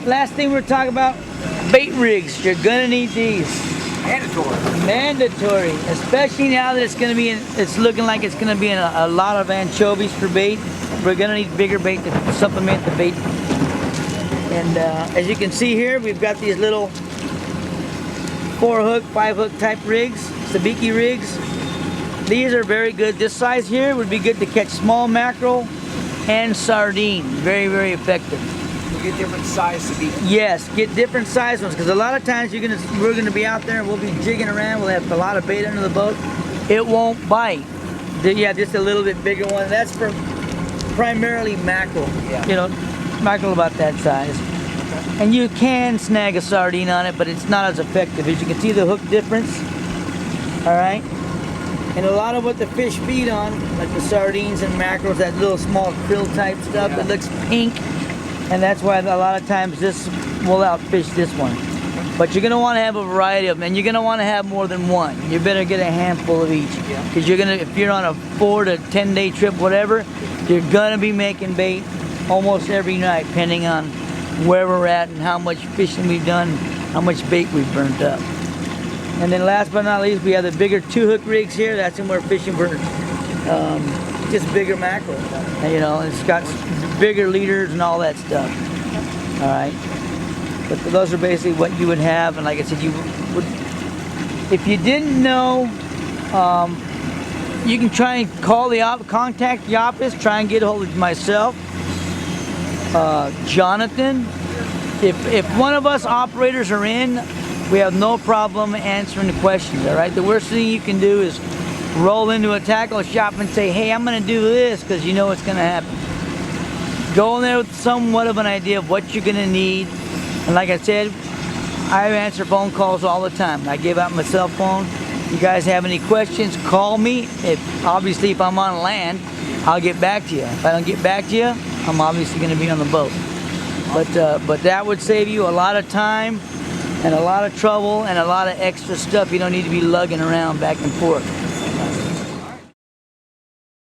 last thing we're talking about, bait rigs. You're gonna need these. Mandatory. Mandatory, especially now that it's looking like it's gonna be in a lot of anchovies for bait. We're gonna need bigger bait to supplement the bait. And as you can see here, we've got these little 4-hook, 5-hook type rigs, sabiki rigs. These are very good. This size here would be good to catch small mackerel and sardine. Very, very effective. You get different size sabiki. Yes, get different size ones, because a lot of times we're gonna be out there and we'll be jigging around. We'll have a lot of bait under the boat. It won't bite. Yeah, just a little bit bigger one. That's for primarily mackerel. Yeah. You know, mackerel about that size. Okay. And you can snag a sardine on it, but it's not as effective. As you can see the hook difference. All right. And a lot of what the fish feed on, like the sardines and mackerels, that little small krill type stuff, Yeah. it looks pink. And that's why a lot of times this will outfish this one. But you're gonna wanna have a variety of them, and you're gonna wanna have more than one. You better get a handful of each. Yeah. Because if you're on a 4 to 10 day trip, whatever, you're gonna be making bait almost every night, depending on where we're at and how much fishing we've done, how much bait we've burnt up. And then last but not least, we have the bigger 2-hook rigs here. That's when we're fishing for just bigger mackerel. And, you know, it's got bigger leaders and all that stuff. All right. But those are basically what you would have. And like I said, you would, if you didn't know, you can try and contact the office, try and get a hold of myself, Jonathan. If one of us operators are in, we have no problem answering the questions, all right? The worst thing you can do is roll into a tackle shop and say, hey, I'm gonna do this, because you know it's gonna happen. Go in there with somewhat of an idea of what you're gonna need. And like I said, I answer phone calls all the time. I give out my cell phone. You guys have any questions, call me. Obviously, if I'm on land, I'll get back to you. If I don't get back to you, I'm obviously gonna be on the boat. But that would save you a lot of time and a lot of trouble and a lot of extra stuff you don't need to be lugging around back and forth.